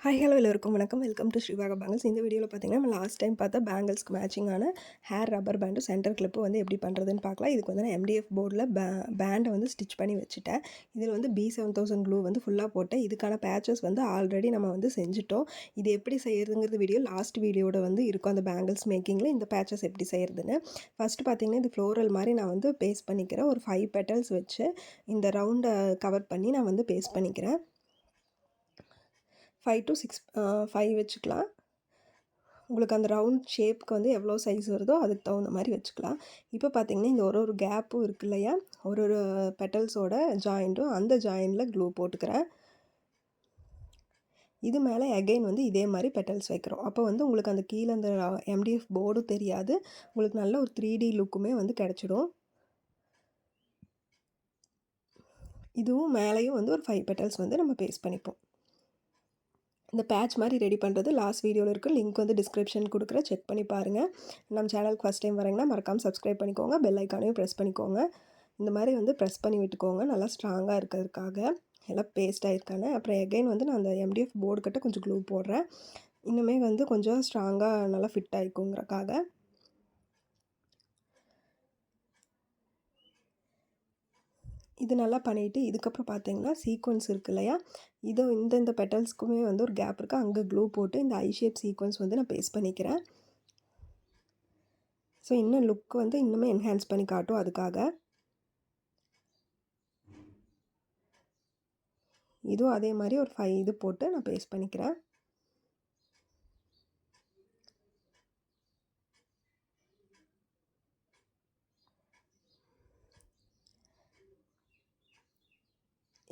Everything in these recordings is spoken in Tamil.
ஹாய் ஹலோ எல்லோருக்கும் வணக்கம். Welcome to Srivaka bangles. இந்த வீடியோவில் பார்த்தீங்கன்னா நம்ம லாஸ்ட் டைம் பார்த்தா பேங்கிள்ஸ்க்கு மேட்சிங்கான ஹேர் ரப்பர் பேண்டும் சென்டர் கிளிப்பு வந்து எப்படி பண்ணுறதுன்னு பார்க்கலாம். இதுக்கு வந்து நான் எம்டிஎஃப் போர்டில் பேண்டை வந்து ஸ்டிச் பண்ணி வச்சுட்டேன். இதில் வந்து B7000 க்ளூ வந்து ஃபுல்லாக போட்டேன். இதுக்கான பேச்சஸ் வந்து ஆல்ரெடி நம்ம வந்து செஞ்சுட்டோம். இது எப்படி செய்கிறதுங்கிறது வீடியோ லாஸ்ட் வீடியோட வந்து இருக்கும். அந்த பேங்கிள்ஸ் மேக்கிங்கில் இந்த பேச்சஸ் எப்படி செய்கிறதுன்னு ஃபஸ்ட்டு பார்த்தீங்கன்னா இது ஃப்ளோரல் மாதிரி நான் வந்து பேஸ்ட் பண்ணிக்கிறேன். ஒரு 5 பெட்டல்ஸ் வச்சு இந்த ரவுண்டை கவர் பண்ணி நான் வந்து பேஸ்ட் பண்ணிக்கிறேன். 5 to 6 5 வச்சுக்கலாம். உங்களுக்கு அந்த ரவுண்ட் ஷேப்புக்கு வந்து எவ்வளோ சைஸ் வருதோ அதுக்கு தகுந்த மாதிரி வச்சுக்கலாம். இப்போ பார்த்தீங்கன்னா இங்கே ஒரு கேப்பும் இருக்கு இல்லையா, ஒரு பெட்டல்ஸோட ஜாயிண்ட்டும் அந்த ஜாயிண்டில் க்ளூ போட்டுக்கிறேன். இது மேலே அகெயின் வந்து இதே மாதிரி பெட்டல்ஸ் வைக்கிறோம். அப்போ வந்து உங்களுக்கு அந்த கீழே அந்த எம்டிஎஃப் போர்டும் தெரியாது, உங்களுக்கு நல்ல ஒரு 3D லுக்குமே வந்து கிடச்சிடும். இதுவும் மேலேயும் வந்து ஒரு 5 பெட்டல்ஸ் வந்து நம்ம பேஸ்ட் பண்ணிப்போம். இந்த பேட்ச் மாதிரி ரெடி பண்ணுறது லாஸ்ட் வீடியோவில் இருக்குது. லிங்க் வந்து டிஸ்கிரிப்ஷன் கொடுக்குறேன், செக் பண்ணி பாருங்கள். நம்ம சேனலுக்கு ஃபஸ்ட் டைம் வரீங்கன்னா மறக்காமல் சப்ஸ்கிரைப் பண்ணிக்கோங்க, பெல் ஐக்கானையும் ப்ரெஸ் பண்ணிக்கோங்க. இந்த மாதிரி வந்து ப்ரெஸ் பண்ணி விட்டுக்கோங்க, நல்லா ஸ்ட்ராங்காக இருக்கிறதுக்காக. எல்லாம் பேஸ்ட் ஆகிருக்கானே. அப்புறம் எகைன் வந்து நான் அந்த எம்டிஎஃப் போர்டு கிட்ட கொஞ்சம் க்ளூ போடுறேன், இன்னுமே வந்து கொஞ்சம் ஸ்ட்ராங்காக நல்லா ஃபிட் ஆகிக்குங்கிறக்காக. இது நல்லா பண்ணிவிட்டு இதுக்கப்புறம் பார்த்தீங்கன்னா சீக்வன்ஸ் இருக்குது இல்லையா, இது இந்த பெட்டல்ஸ்க்குமே வந்து ஒரு கேப் இருக்குது, அங்கே க்ளூ போட்டு இந்த ஐ ஷேப் சீக்வன்ஸ் வந்து நான் பேஸ்ட் பண்ணிக்கிறேன். ஸோ இன்னும் லுக் வந்து இன்னுமே என்ஹான்ஸ் பண்ணி காட்டும், அதுக்காக. இதுவும் அதே மாதிரி ஒரு 5 இது போட்டு நான் பேஸ்ட் பண்ணிக்கிறேன்.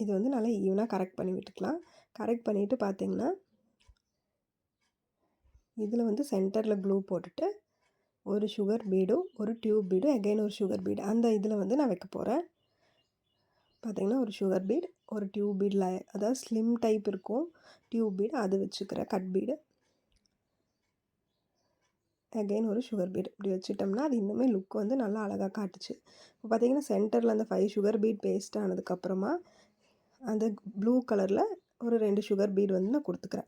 இது வந்து நல்லா ஈவனாக கரெக்ட் பண்ணி விட்டுக்கலாம். கரெக்ட் பண்ணிவிட்டு பார்த்தீங்கன்னா இதில் வந்து சென்டரில் க்ளூ போட்டுட்டு ஒரு சுகர் பீடும் ஒரு டியூப் பீடும் அகைன் ஒரு சுகர் பீடு அந்த இதில் வந்து நான் வைக்க போகிறேன். பார்த்திங்கன்னா ஒரு சுகர் பீட் ஒரு டியூப் பீடில், அதாவது ஸ்லிம் டைப் இருக்கும் டியூப் பீடு, அது வச்சுக்கிறேன் கட் பீடு. அகைன் ஒரு சுகர் பீட் இப்படி வச்சுட்டோம்னா அது இன்னுமே லுக் வந்து நல்லா அழகாக காட்டுச்சு. இப்போ பார்த்திங்கன்னா சென்டரில் அந்த 5 சுகர் பீட் பேஸ்ட் ஆனதுக்கப்புறமா அந்த ப்ளூ கலரில் ஒரு 2 சுகர் பீட் வந்து நான் கொடுத்துக்கிறேன்.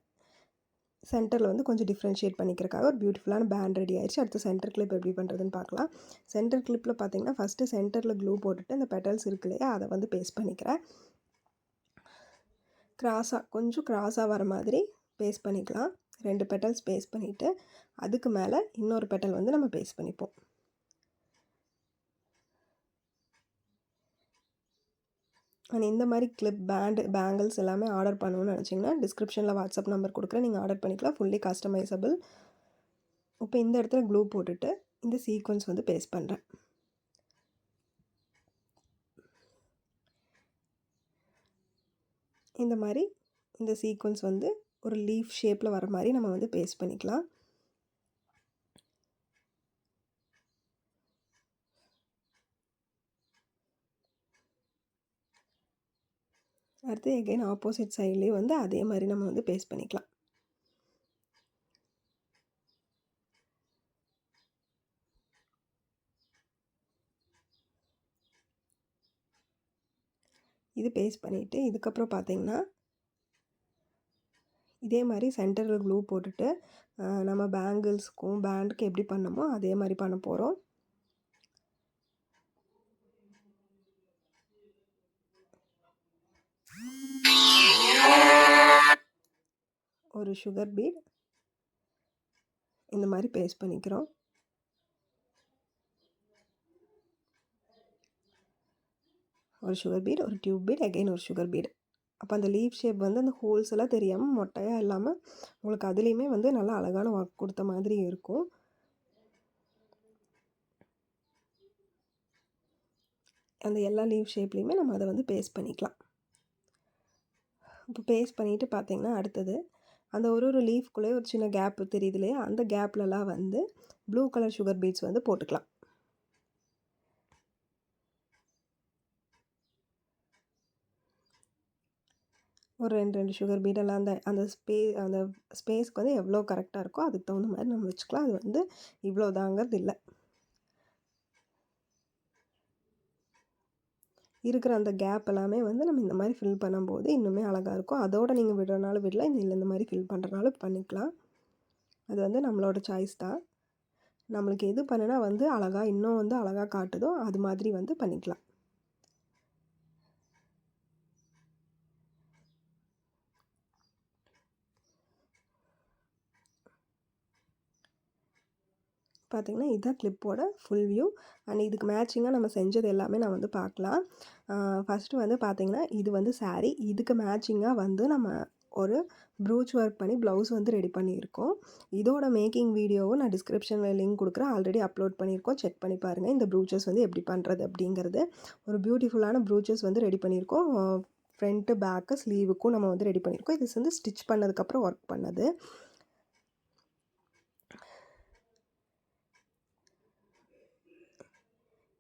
சென்டரில் வந்து கொஞ்சம் டிஃப்ரென்ஷியேட் பண்ணிக்கிறக்காக ஒரு பியூட்டிஃபுல்லான பேண்ட் ரெடி ஆயிடுச்சு. அடுத்து சென்டர் கிளிப் எப்படி பண்ணுறதுன்னு பார்க்கலாம். சென்டர் கிளிப்பில் பார்த்திங்கன்னா ஃபஸ்ட்டு சென்டரில் க்ளூ போட்டுட்டு அந்த பெட்டல்ஸ் இருக்கு இல்லையா, அதை வந்து பேஸ்ட் பண்ணிக்கிறேன். கொஞ்சம் க்ராஸாக வர மாதிரி பேஸ்ட் பண்ணிக்கலாம். 2 பெட்டல்ஸ் பேஸ்ட் பண்ணிவிட்டு அதுக்கு மேலே இன்னொரு பெட்டல் வந்து நம்ம பேஸ்ட் பண்ணிப்போம். அண்ட் இந்த மாதிரி கிளிப் பேங்கிள்ஸ் எல்லாமே ஆர்டர் பண்ணணும்னு நினச்சிங்கன்னா டிஸ்கிரிப்ஷனில் வாட்ஸ்அப் நம்பர் கொடுக்குறேன், நீங்கள் ஆர்டர் பண்ணிக்கலாம். Fully customisable. இப்போ இந்த இடத்துல க்ளூ போட்டுட்டு இந்த சீக்வன்ஸ் வந்து பேஸ்ட் பண்ணுறேன். இந்த மாதிரி இந்த சீக்வன்ஸ் வந்து ஒரு லீஃப் ஷேப்பில் வர மாதிரி நம்ம வந்து பேஸ்ட் பண்ணிக்கலாம். அடுத்து எகைன் ஆப்போசிட் சைட்லேயும் வந்து அதே மாதிரி நம்ம வந்து பேஸ்ட் பண்ணிக்கலாம். இது பேஸ்ட் பண்ணிவிட்டு இதுக்கப்புறம் பார்த்திங்கன்னா இதே மாதிரி சென்டரில் க்ளூ போட்டுட்டு நம்ம பேங்கிள்ஸ்க்கும் பேண்டுக்கு எப்படி பண்ணமோ அதே மாதிரி பண்ண போகிறோம். ஒரு சுகர் பீட் இந்த மாதிரி பேஸ்ட் பண்ணிக்கிறோம். ஒரு சுகர் பீட் ஒரு டியூப் பீட் அகைன் ஒரு சுகர் பீட். அப்போ அந்த லீஃப் ஷேப் வந்து அந்த ஹோல்ஸ் எல்லாம் தெரியாமல் மொட்டையாக இல்லாமல் உங்களுக்கு அதுலேயுமே வந்து நல்லா அழகான ஒர்க் கொடுத்த மாதிரி இருக்கும். அந்த எல்லா லீஃப் ஷேப்லேயுமே நம்ம அதை வந்து பேஸ்ட் பண்ணிக்கலாம். இப்போ பேஸ்ட் பண்ணிவிட்டு பார்த்திங்கன்னா அடுத்தது அந்த ஒரு லீஃப்குள்ளே ஒரு சின்ன கேப் தெரியுது இல்லையா, அந்த கேப்லலாம் வந்து ப்ளூ கலர் சுகர் பீட்ஸ் வந்து போட்டுக்கலாம். ஒரு 2 சுகர் பீடெல்லாம் அந்த அந்த ஸ்பேஸ்க்கு வந்து எவ்வளோ கரெக்டாக இருக்கோ அதுக்கு தகுந்த மாதிரி நம்ம வச்சுக்கலாம். அது வந்து இவ்வளோதாங்கிறது இல்லை. இருக்கிற அந்த கேப் எல்லாமே வந்து நம்ம இந்த மாதிரி ஃபில் பண்ணும்போது இன்னுமே அழகாக இருக்கும். அதோடு நீங்கள் விடுறனாலும் விடலாம், இல்லை இந்த மாதிரி ஃபில் பண்ணுறனாலும் பண்ணிக்கலாம். அது வந்து நம்மளோட சாய்ஸ் தான். நம்மளுக்கு எது பண்ணுனா வந்து அழகா இன்னும் வந்து அழகா காட்டுதோ அது மாதிரி வந்து பண்ணிக்கலாம். பார்த்திங்கன்னா இதுதான் கிளிப்போட ஃபுல் வியூ. அண்ட் இதுக்கு மேட்சிங்காக நம்ம செஞ்சது எல்லாமே நான் வந்து பார்க்கலாம். ஃபஸ்ட்டு வந்து பார்த்திங்கன்னா இது வந்து சாரீ. இதுக்கு மேட்சிங்காக வந்து நம்ம ஒரு ப்ரூச் ஒர்க் பண்ணி ப்ளவுஸ் வந்து ரெடி பண்ணியிருக்கோம். இதோட மேக்கிங் வீடியோவும் நான் டிஸ்கிரிப்ஷனில் லிங்க் கொடுக்குறேன். ஆல்ரெடி அப்லோட் பண்ணியிருக்கோம், செக் பண்ணி பாருங்கள். இந்த ப்ரூச்சஸ் வந்து எப்படி பண்ணுறது அப்படிங்கிறது. ஒரு பியூட்டிஃபுல்லான ப்ரூச்சஸ் வந்து ரெடி பண்ணியிருக்கோம். ஃப்ரண்ட்டு பேக்கு ஸ்லீவுக்கும் நம்ம வந்து ரெடி பண்ணியிருக்கோம். இது வந்து ஸ்டிச் பண்ணதுக்கப்புறம் ஒர்க் பண்ணது.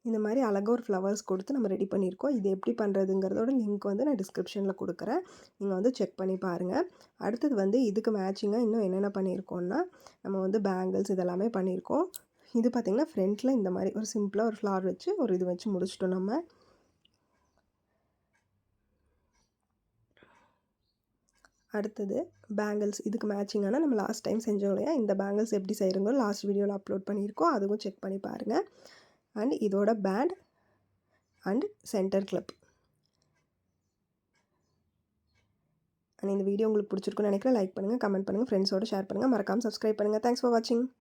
இந்த மாதிரி அழகாக ஒரு ஃப்ளவர்ஸ் கொடுத்து நம்ம ரெடி பண்ணியிருக்கோம். இது எப்படி பண்ணுறதுங்கிறதோட லிங்க் வந்து நான் டிஸ்கிரிப்ஷனில் கொடுக்குறேன், நீங்கள் வந்து செக் பண்ணி பாருங்கள். அடுத்தது வந்து இதுக்கு மேட்சிங்காக இன்னும் என்னென்ன பண்ணியிருக்கோம்னா, நம்ம வந்து பேங்கிள்ஸ் இதெல்லாமே பண்ணியிருக்கோம். இது பார்த்திங்கன்னா ஃப்ரண்ட்டில் இந்த மாதிரி ஒரு சிம்பிளாக ஒரு ஃப்ளார் வச்சு ஒரு இது வச்சு முடிச்சிட்டோம் நம்ம. அடுத்தது பேங்கிள்ஸ். இதுக்கு மேட்சிங்கான நம்ம லாஸ்ட் டைம் செஞ்சோம் இல்லையா, இந்த பேங்கிள்ஸ் எப்படி செய்கிறோங்க லாஸ்ட் வீடியோவில் அப்லோட் பண்ணியிருக்கோம், அதுவும் செக் பண்ணி பாருங்கள். அண்ட் இதோட band and centre clip. And இந்த வீடியோ உங்களுக்கு பிடிச்சிருக்குன்னு நினைக்கிறேன். லைக் பண்ணுங்கள், கமெண்ட் பண்ணுங்கள், ஃப்ரெண்ட்ஸோடு ஷேர் பண்ணுங்கள், மறக்காமல் சப்ஸ்கிரைப் பண்ணுங்கள். தேங்க்ஸ் ஃபார் வாட்சிங்.